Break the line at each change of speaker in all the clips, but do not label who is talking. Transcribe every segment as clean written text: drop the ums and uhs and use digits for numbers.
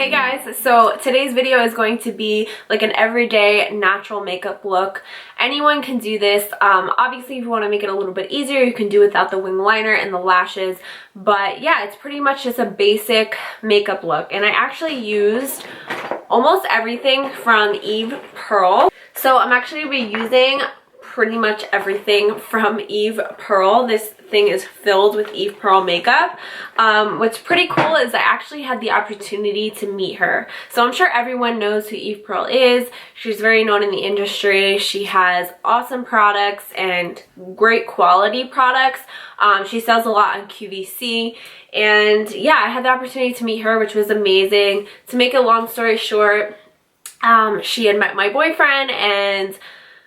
Hey guys, so today's video is going to be like an everyday natural makeup look. Anyone can do this. Obviously if you want to make it a little bit easier, you can do without the wing liner and the lashes. But yeah, it's pretty much just a basic makeup look. And I actually used almost everything from Eve Pearl. So I'm actually going to be using pretty much everything from Eve Pearl. This thing is filled with Eve Pearl makeup. What's pretty cool is I actually had the opportunity to meet her. So I'm sure everyone knows who Eve Pearl is. She's very known in the industry. She has awesome products and great quality products. She sells a lot on QVC. And yeah, I had the opportunity to meet her, which was amazing. To make a long story short, she had met my boyfriend, and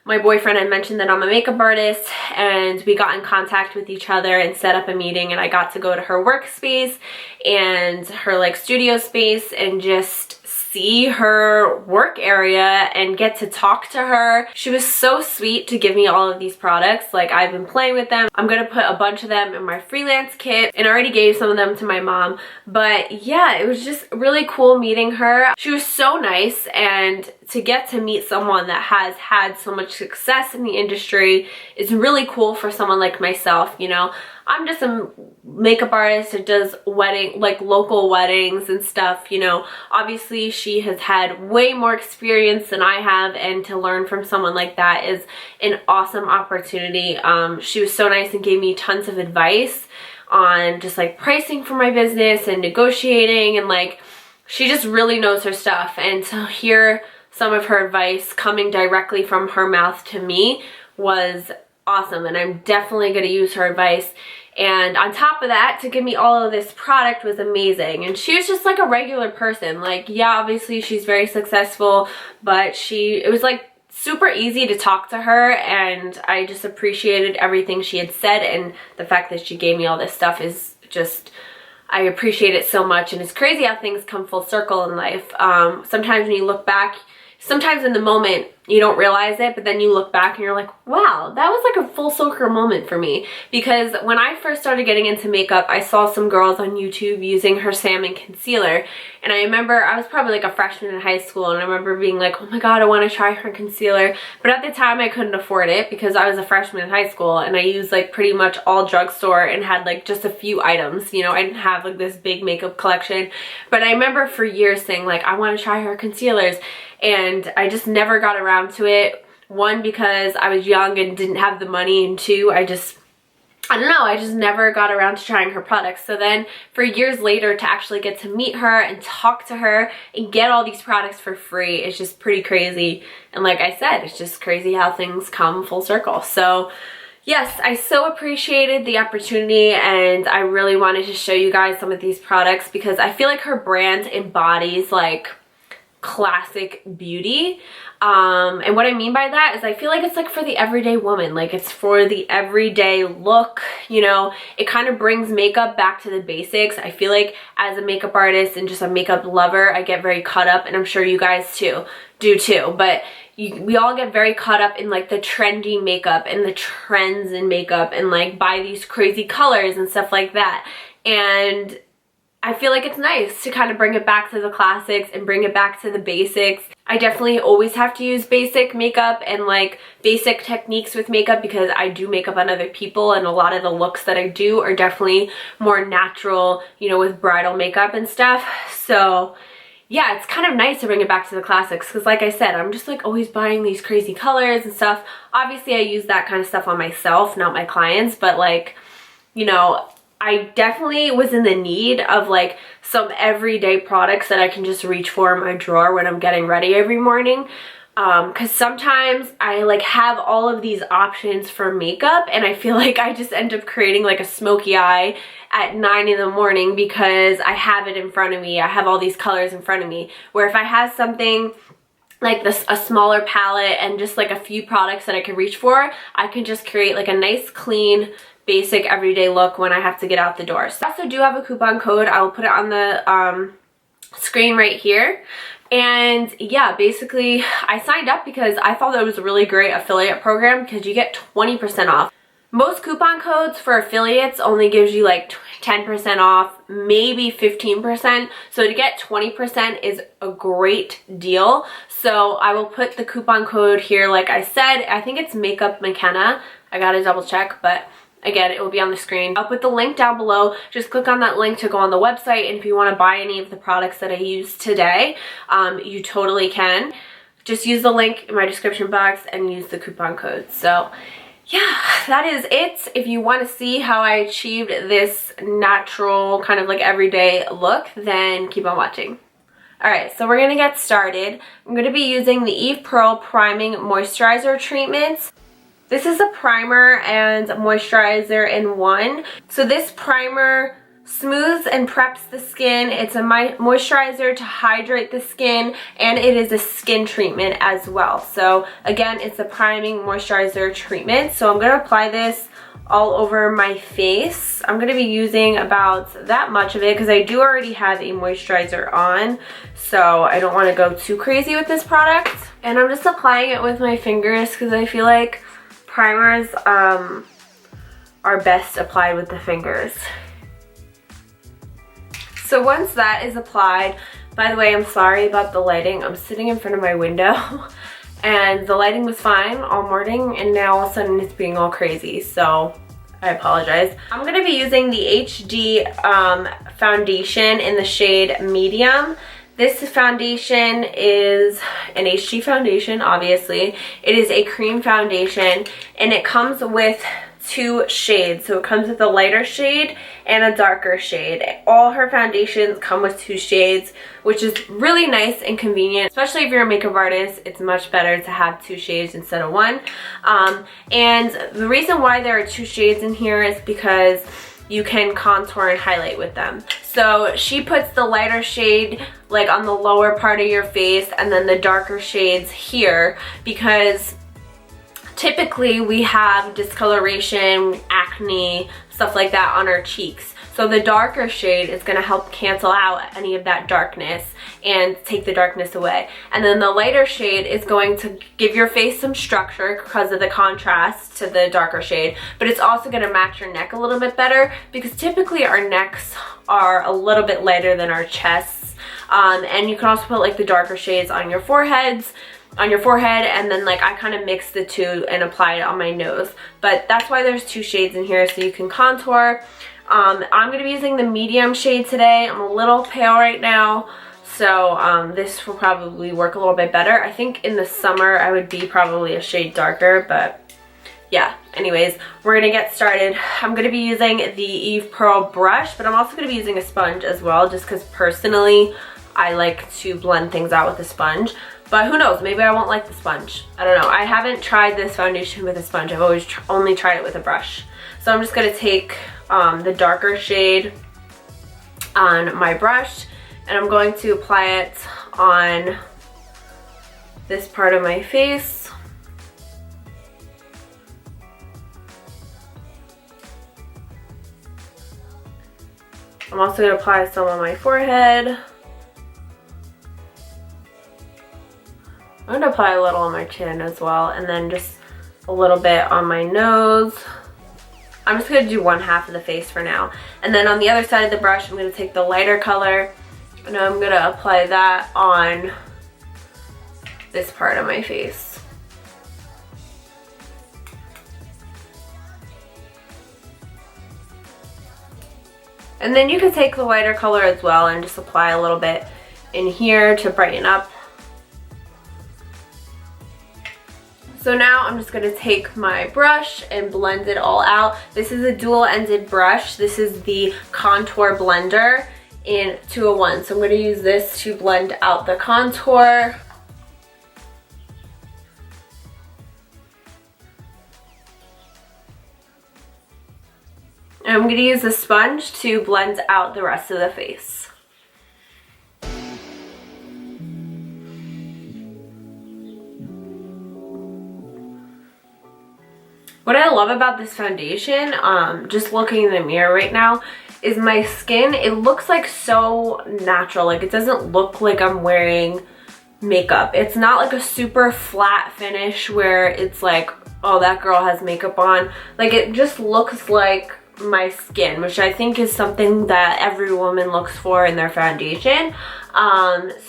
my boyfriend had mentioned that I'm a makeup artist, and we got in contact with each other and set up a meeting, and I got to go to her workspace and her like studio space and just see her work area and get to talk to her. She was so sweet to give me all of these products. Like, I've been playing with them. I'm gonna put a bunch of them in my freelance kit, and I already gave some of them to my mom. But yeah, it was just really cool meeting her. She was so nice, and to get to meet someone that has had so much success in the industry is really cool for someone like myself, you know. I'm just a makeup artist that does local weddings and stuff, you know. Obviously she has had way more experience than I have, and to learn from someone like that is an awesome opportunity. She was so nice and gave me tons of advice on just like pricing for my business and negotiating, and like she just really knows her stuff. And to hear some of her advice coming directly from her mouth to me was awesome, and I'm definitely going to use her advice. And on top of that, to give me all of this product was amazing. And she was just like a regular person. Like, yeah, obviously she's very successful, but it was like super easy to talk to her, and I just appreciated everything she had said, and the fact that she gave me all this stuff is just, I appreciate it so much. And it's crazy how things come full circle in life. Sometimes when you look back, sometimes in the moment you don't realize it, but then you look back and you're like, wow, that was like a full circle moment for me. Because when I first started getting into makeup, I saw some girls on YouTube using her salmon concealer, and I remember I was probably like a freshman in high school, and I remember being like, oh my god, I want to try her concealer. But at the time I couldn't afford it because I was a freshman in high school, and I used like pretty much all drugstore and had like just a few items, you know. I didn't have like this big makeup collection. But I remember for years saying like, I want to try her concealers, and I just never got around to it. One, because I was young and didn't have the money, and two, I just never got around to trying her products. So then for years later to actually get to meet her and talk to her and get all these products for free is just pretty crazy. And like I said, it's just crazy how things come full circle. So yes, I so appreciated the opportunity, and I really wanted to show you guys some of these products because I feel like her brand embodies like classic beauty. And what I mean by that is I feel like it's like for the everyday woman. Like, it's for the everyday look, you know. It kind of brings makeup back to the basics. I feel like as a makeup artist and just a makeup lover, I get very caught up, and I'm sure you guys do too. But we all get very caught up in like the trendy makeup and the trends in makeup, and like buy these crazy colors and stuff like that. And I feel like it's nice to kind of bring it back to the classics and bring it back to the basics. I definitely always have to use basic makeup and like basic techniques with makeup because I do makeup on other people, and a lot of the looks that I do are definitely more natural, you know, with bridal makeup and stuff. So yeah, it's kind of nice to bring it back to the classics because like I said, I'm just like always buying these crazy colors and stuff. Obviously I use that kind of stuff on myself, not my clients, but like, you know, I definitely was in the need of like some everyday products that I can just reach for in my drawer when I'm getting ready every morning. Because sometimes I like have all of these options for makeup, and I feel like I just end up creating like a smoky eye at 9 in the morning because I have it in front of me. I have all these colors in front of me. Where if I have something like this, a smaller palette and just like a few products that I can reach for, I can just create like a nice clean basic everyday look when I have to get out the door. So I also do have a coupon code. I will put it on the screen right here. And yeah, basically I signed up because I thought that it was a really great affiliate program because you get 20% off. Most coupon codes for affiliates only gives you like 10% off, maybe 15%. So to get 20% is a great deal. So I will put the coupon code here. Like I said, I think it's Makeup Mckenna. I gotta double check, but again, it will be on the screen. I'll put the link down below. Just click on that link to go on the website. And if you want to buy any of the products that I used today, you totally can. Just use the link in my description box and use the coupon code. So yeah, that is it. If you want to see how I achieved this natural kind of like everyday look, then keep on watching. Alright, so we're going to get started. I'm going to be using the Eve Pearl Priming Moisturizer Treatments. This is a primer and moisturizer in one. So this primer smooths and preps the skin. It's a moisturizer to hydrate the skin, and it is a skin treatment as well. So again, it's a priming moisturizer treatment. So I'm going to apply this all over my face. I'm going to be using about that much of it because I do already have a moisturizer on, so I don't want to go too crazy with this product. And I'm just applying it with my fingers because I feel like primers are best applied with the fingers. So once that is applied, by the way, I'm sorry about the lighting. I'm sitting in front of my window and the lighting was fine all morning, and now all of a sudden it's being all crazy, so I apologize. I'm going to be using the HD foundation in the shade Medium. This foundation is an HD foundation, obviously. It is a cream foundation, and it comes with two shades. So it comes with a lighter shade and a darker shade. All her foundations come with two shades, which is really nice and convenient, especially if you're a makeup artist. It's much better to have two shades instead of one. And the reason why there are two shades in here is because you can contour and highlight with them. So she puts the lighter shade like on the lower part of your face, and then the darker shades here, because typically we have discoloration, acne, stuff like that on our cheeks. So the darker shade is going to help cancel out any of that darkness and take the darkness away. And then the lighter shade is going to give your face some structure because of the contrast to the darker shade, but it's also going to match your neck a little bit better because typically our necks are a little bit lighter than our chests. And you can also put like the darker shades on your forehead, and then like I kind of mix the two and apply it on my nose. But that's why there's two shades in here, so you can contour. I'm going to be using the medium shade today. I'm a little pale right now, so this will probably work a little bit better. I think in the summer I would be probably a shade darker, but yeah. Anyways, we're going to get started. I'm going to be using the Eve Pearl brush, but I'm also going to be using a sponge as well, just because personally I like to blend things out with a sponge. But who knows, maybe I won't like the sponge. I don't know. I haven't tried this foundation with a sponge. I've always only tried it with a brush. So I'm just going to take the darker shade on my brush, and I'm going to apply it on this part of my face. I'm also going to apply some on my forehead. I'm going to apply a little on my chin as well, and then just a little bit on my nose. I'm just going to do one half of the face for now. And then on the other side of the brush, I'm going to take the lighter color, and I'm going to apply that on this part of my face. And then you can take the lighter color as well and just apply a little bit in here to brighten up. So now I'm just going to take my brush and blend it all out. This is a dual-ended brush. This is the Contour Blender in 201. So I'm going to use this to blend out the contour. And I'm going to use the sponge to blend out the rest of the face. What I love about this foundation, just looking in the mirror right now, is my skin, it looks like so natural. Like it doesn't look like I'm wearing makeup. It's not like a super flat finish where it's like, oh, that girl has makeup on. Like, it just looks like my skin, which I think is something that every woman looks for in their foundation.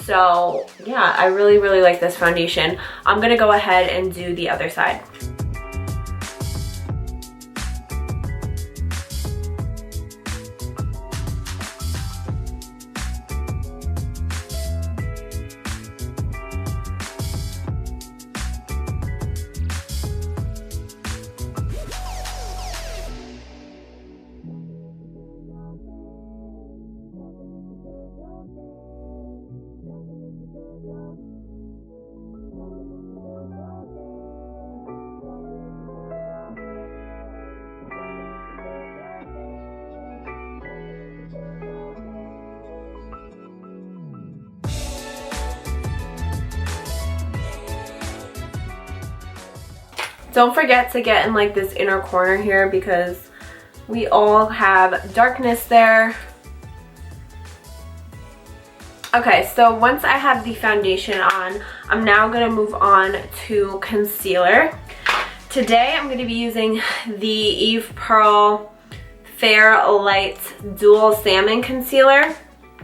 So yeah, I really like this foundation. I'm gonna go ahead and do the other side. Don't forget to get in like this inner corner here because we all have darkness there. Okay, so once I have the foundation on, I'm now gonna move on to concealer. Today I'm gonna be using the Eve Pearl Fair Light Dual Salmon Concealer.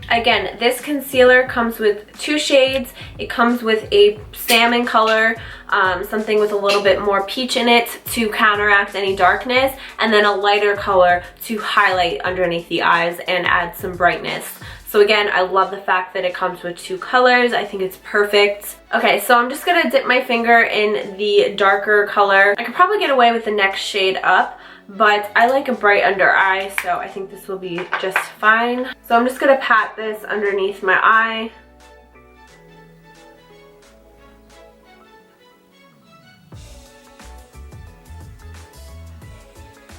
Again, this concealer comes with 2 shades. It comes with a salmon color, something with a little bit more peach in it to counteract any darkness, and then a lighter color to highlight underneath the eyes and add some brightness. So again, I love the fact that it comes with 2 colors. I think it's perfect. Okay, so I'm just gonna dip my finger in the darker color. I could probably get away with the next shade up, but I like a bright under eye, so I think this will be just fine. So I'm just gonna pat this underneath my eye.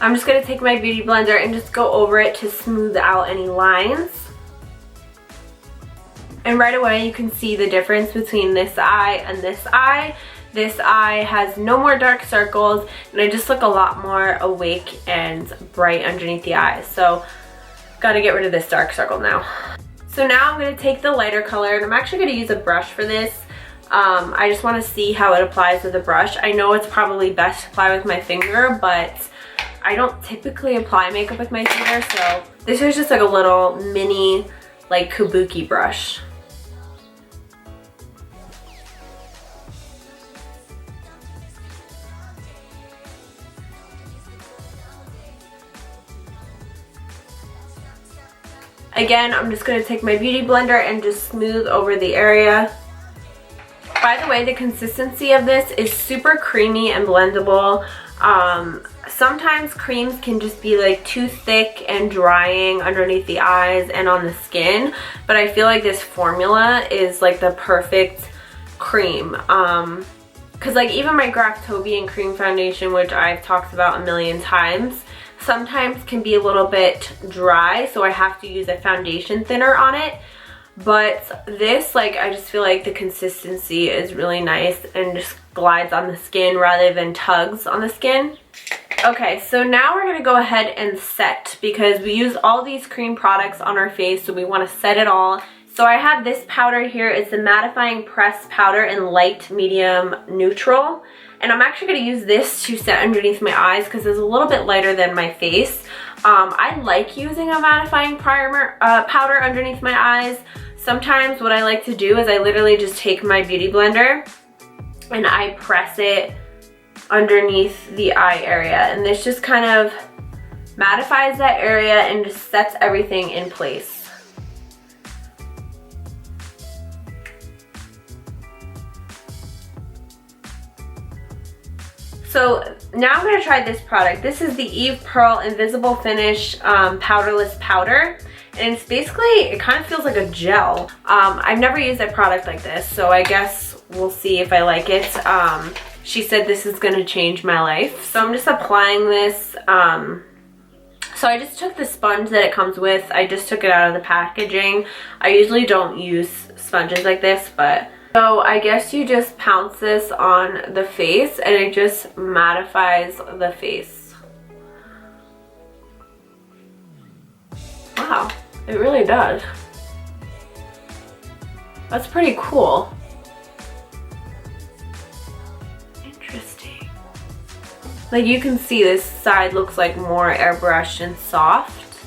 I'm just gonna take my beauty blender and just go over it to smooth out any lines. And right away you can see the difference between this eye and this eye. This eye has no more dark circles, and I just look a lot more awake and bright underneath the eyes. So, gotta get rid of this dark circle now. So now I'm gonna take the lighter color, and I'm actually gonna use a brush for this. I just wanna see how it applies with a brush. I know it's probably best to apply with my finger, but I don't typically apply makeup with my finger, so this is just like a little mini, like, kabuki brush. Again, I'm just going to take my beauty blender and just smooth over the area. By the way, the consistency of this is super creamy and blendable. Sometimes creams can just be like too thick and drying underneath the eyes and on the skin, but I feel like this formula is like the perfect cream. Cause like even my Graftobian cream foundation, which I've talked about a million times, sometimes can be a little bit dry, so I have to use a foundation thinner on it. But this, like, I just feel like the consistency is really nice and just glides on the skin rather than tugs on the skin. Okay, so now we're gonna go ahead and set, because we use all these cream products on our face, so we wanna set it all. So I have this powder here. It's the Mattifying Pressed Powder in Light, Medium, Neutral. And I'm actually going to use this to set underneath my eyes because it's a little bit lighter than my face. I like using a mattifying powder underneath my eyes. Sometimes what I like to do is I literally just take my beauty blender and I press it underneath the eye area. And this just kind of mattifies that area and just sets everything in place. So now I'm going to try this product. This is the Eve Pearl Invisible Finish Powderless Powder. And it's basically, it kind of feels like a gel. I've never used a product like this, so I guess we'll see if I like it. She said this is going to change my life. So I'm just applying this. So I just took the sponge that it comes with. I just took it out of the packaging. I usually don't use sponges like this, but... So I guess you just pounce this on the face and it just mattifies the face. Wow, it really does. That's pretty cool. Like you can see this side looks like more airbrushed and soft.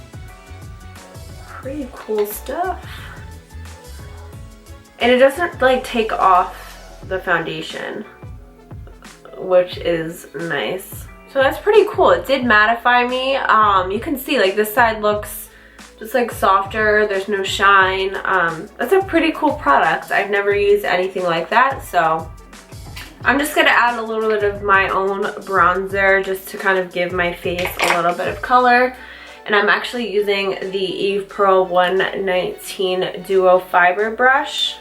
Pretty cool stuff. And it doesn't like take off the foundation, which is nice. So that's pretty cool. It did mattify me. You can see like this side looks just like softer. There's no shine. That's a pretty cool product. I've never used anything like that. So I'm just gonna add a little bit of my own bronzer just to kind of give my face a little bit of color. And I'm actually using the Eve Pearl 119 Duo Fiber Brush.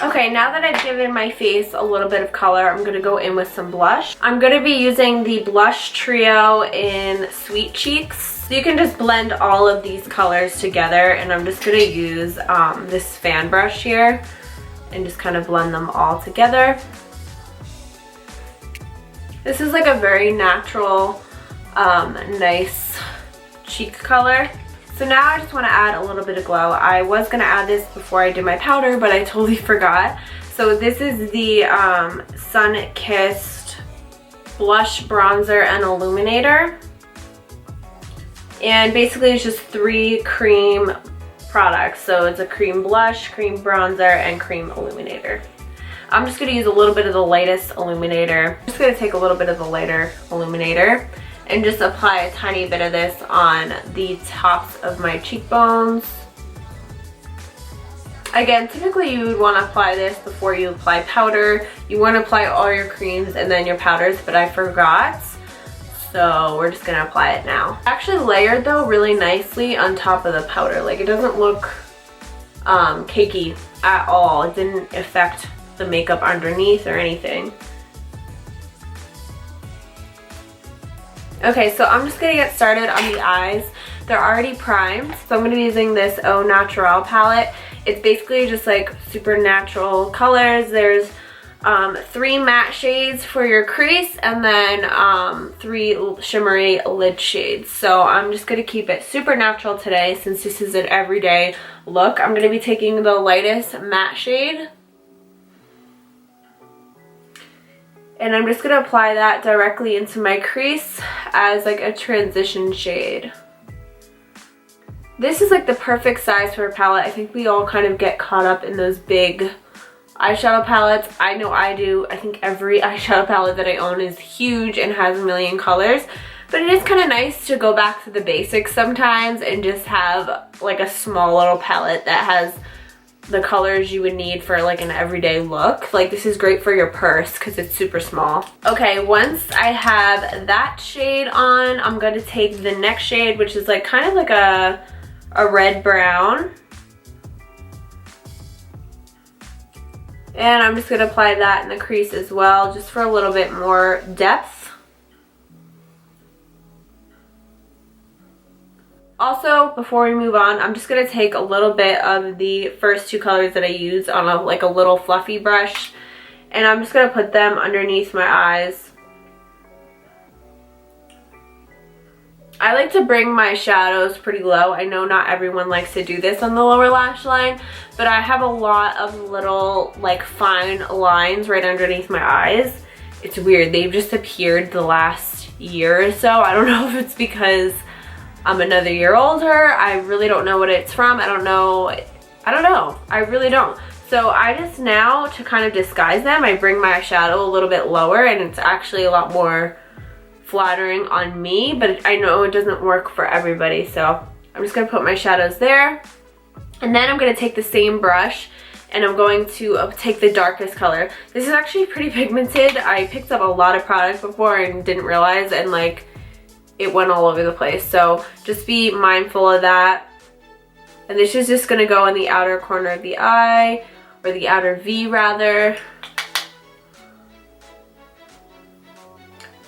Okay, now that I've given my face a little bit of color, I'm gonna go in with some blush. I'm gonna be using the Blush Trio in Sweet Cheeks. So you can just blend all of these colors together, and I'm just gonna use this fan brush here and just kind of blend them all together. This is like a very natural, nice cheek color. So now I just want to add a little bit of glow. I was going to add this before I did my powder, but I totally forgot. So this is the Sun Kissed Blush, Bronzer, and Illuminator. And basically it's just 3 cream products. So it's a cream blush, cream bronzer, and cream illuminator. I'm just going to use a little bit of the lightest illuminator. I'm just going to take a little bit of the lighter illuminator and just apply a tiny bit of this on the tops of my cheekbones. Again, typically you would want to apply this before you apply powder. You want to apply all your creams and then your powders, but I forgot. So we're just gonna apply it now. Actually layered though really nicely on top of the powder. Like it doesn't look cakey at all. It didn't affect the makeup underneath or anything. Okay, so I'm just gonna get started on the eyes. They're already primed, so I'm gonna be using this Au Naturel palette. It's basically just like super natural colors. There's 3 matte shades for your crease and then 3 shimmery lid shades. So I'm just gonna keep it super natural today since this is an everyday look. I'm gonna be taking the lightest matte shade. And I'm just gonna apply that directly into my crease as like a transition shade. This is like the perfect size for a palette. I think we all kind of get caught up in those big eyeshadow palettes. I know I do. I think every eyeshadow palette that I own is huge and has a million colors. But it is kind of nice to go back to the basics sometimes and just have like a small little palette that has the colors you would need for like an everyday look. Like this is great for your purse because it's super small. Okay, once I have that shade on, I'm going to take the next shade, which is like kind of like a red brown. And I'm just going to apply that in the crease as well, just for a little bit more depth. Also, before we move on, I'm just going to take a little bit of the first 2 colors that I used on a little fluffy brush. And I'm just going to put them underneath my eyes. I like to bring my shadows pretty low. I know not everyone likes to do this on the lower lash line, but I have a lot of little like fine lines right underneath my eyes. It's weird. They've just appeared the last year or so. I don't know if it's because I'm another year older. I really don't know what it's from. I don't know. I really don't. So I just now, to kind of disguise them, I bring my shadow a little bit lower, and it's actually a lot more flattering on me, but I know it doesn't work for everybody. So I'm just gonna put my shadows there, and then I'm gonna take the same brush and I'm going to take the darkest color. This is actually pretty pigmented. I picked up a lot of product before and didn't realize, and like it went all over the place. So just be mindful of that. And this is just gonna go in the outer corner of the eye, or the outer V rather.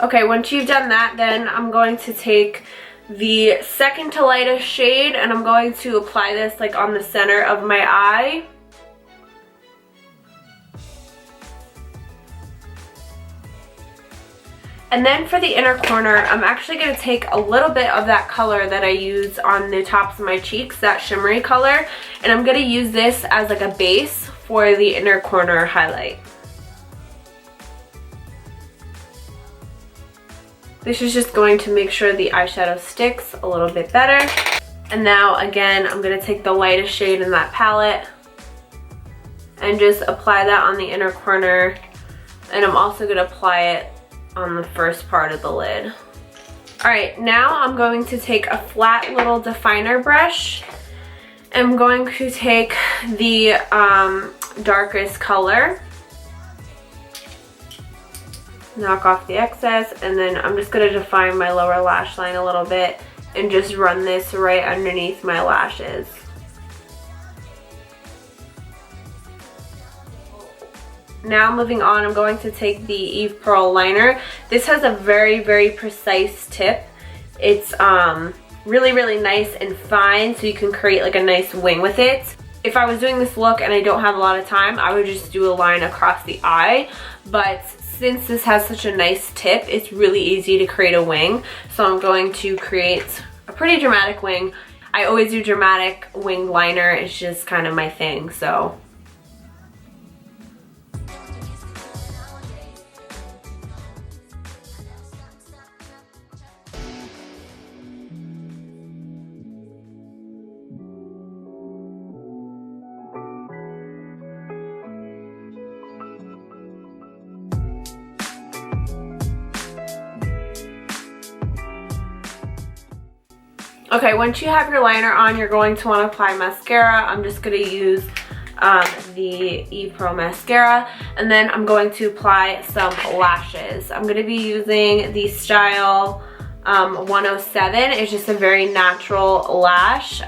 Okay, once you've done that, then I'm going to take the second to lightest shade and I'm going to apply this like on the center of my eye. And then for the inner corner, I'm actually going to take a little bit of that color that I use on the tops of my cheeks, that shimmery color, and I'm going to use this as like a base for the inner corner highlight. This is just going to make sure the eyeshadow sticks a little bit better. And now again, I'm going to take the lightest shade in that palette and just apply that on the inner corner. And I'm also going to apply it on the first part of the lid. Alright, now I'm going to take a flat little definer brush. I'm going to take the darkest color, knock off the excess, and then I'm just going to define my lower lash line a little bit and just run this right underneath my lashes. Now moving on, I'm going to take the Eve Pearl liner. This has a very precise tip. It's really nice and fine, so you can create like a nice wing with it. If I was doing this look and I don't have a lot of time, I would just do a line across the eye, but since this has such a nice tip, it's really easy to create a wing. So I'm going to create a pretty dramatic wing. I always do dramatic winged liner. It's just kind of my thing, so. Okay, once you have your liner on, you're going to want to apply mascara. I'm just going to use the Eve Pearl mascara, and then I'm going to apply some lashes. I'm going to be using the Style 107. It's just a very natural lash.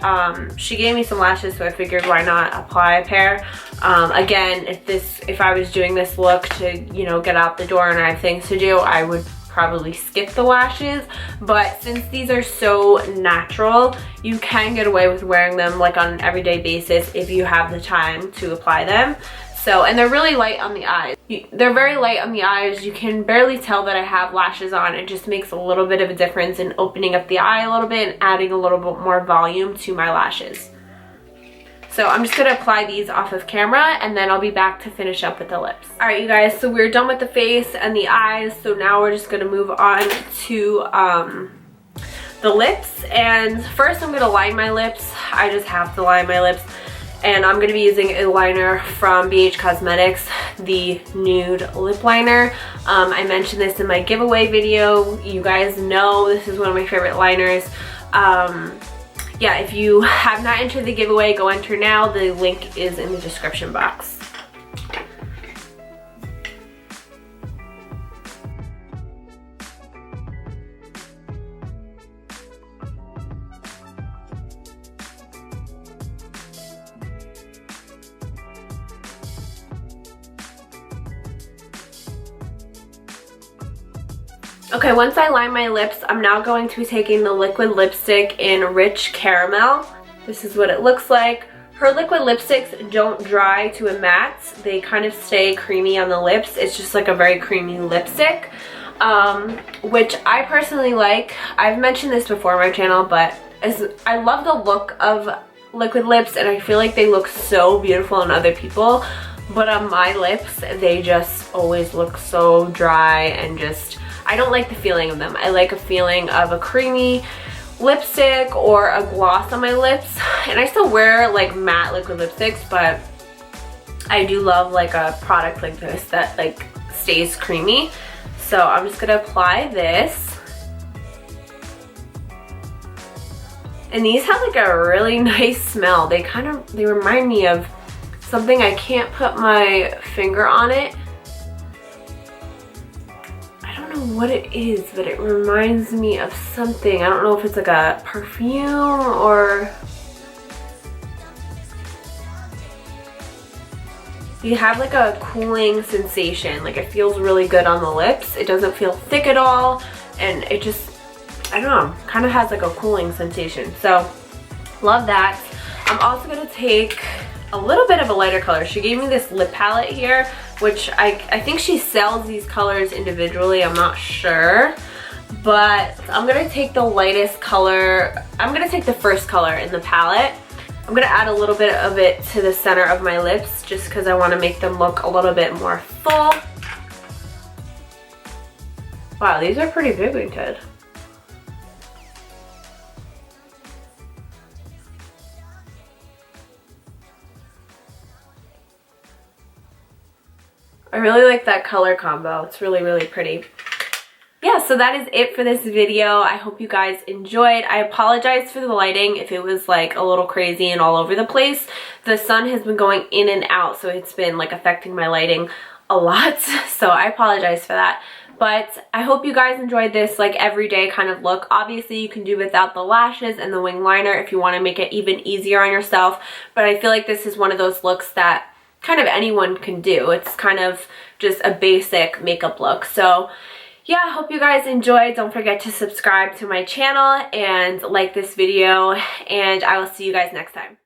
She gave me some lashes, so I figured why not apply a pair. Again, if I was doing this look to, you know, get out the door and I have things to do, I would probably skip the lashes, but since these are so natural, you can get away with wearing them like on an everyday basis if you have the time to apply them. So, and they're really light on the eyes. They're very light on the eyes. You can barely tell that I have lashes on. It just makes a little bit of a difference in opening up the eye a little bit and adding a little bit more volume to my lashes. So I'm just going to apply these off of camera, and then I'll be back to finish up with the lips. Alright you guys, so we're done with the face and the eyes, so now we're just going to move on to the lips. And first I'm going to line my lips. I just have to line my lips. And I'm going to be using a liner from BH Cosmetics, the Nude Lip Liner. I mentioned this in my giveaway video. You guys know this is one of my favorite liners. Yeah, if you have not entered the giveaway, go enter now. The link is in the description box. Okay, once I line my lips, I'm now going to be taking the liquid lipstick in Rich Caramel. This is what it looks like. Her liquid lipsticks don't dry to a matte. They kind of stay creamy on the lips. It's just like a very creamy lipstick, which I personally like. I've mentioned this before on my channel, but I love the look of liquid lips, and I feel like they look so beautiful on other people. But on my lips, they just always look so dry and just, I don't like the feeling of them. I like a feeling of a creamy lipstick or a gloss on my lips. And I still wear like matte liquid lipsticks, but I do love like a product like this that like stays creamy. So I'm just gonna apply this. And these have like a really nice smell. They remind me of something. I can't put my finger on it. I don't know what it is, but it reminds me of something. I don't know if it's like a perfume or... You have like a cooling sensation. Like it feels really good on the lips. It doesn't feel thick at all, and it just, I don't know, kind of has like a cooling sensation. So love that. I'm also gonna take a little bit of a lighter color. She gave me this lip palette here, which I think she sells these colors individually, I'm not sure. But I'm gonna take the lightest color. I'm gonna take the first color in the palette. I'm gonna add a little bit of it to the center of my lips just because I want to make them look a little bit more full. Wow, these are pretty pigmented. I really like that color combo. It's really, really pretty. Yeah, so that is it for this video. I hope you guys enjoyed. I apologize for the lighting if it was like a little crazy and all over the place. The sun has been going in and out, so it's been like affecting my lighting a lot. So I apologize for that. But I hope you guys enjoyed this like everyday kind of look. Obviously, you can do without the lashes and the wing liner if you want to make it even easier on yourself. But I feel like this is one of those looks that kind of anyone can do. It's kind of just a basic makeup look. So yeah, I hope you guys enjoyed. Don't forget to subscribe to my channel and like this video, and I will see you guys next time.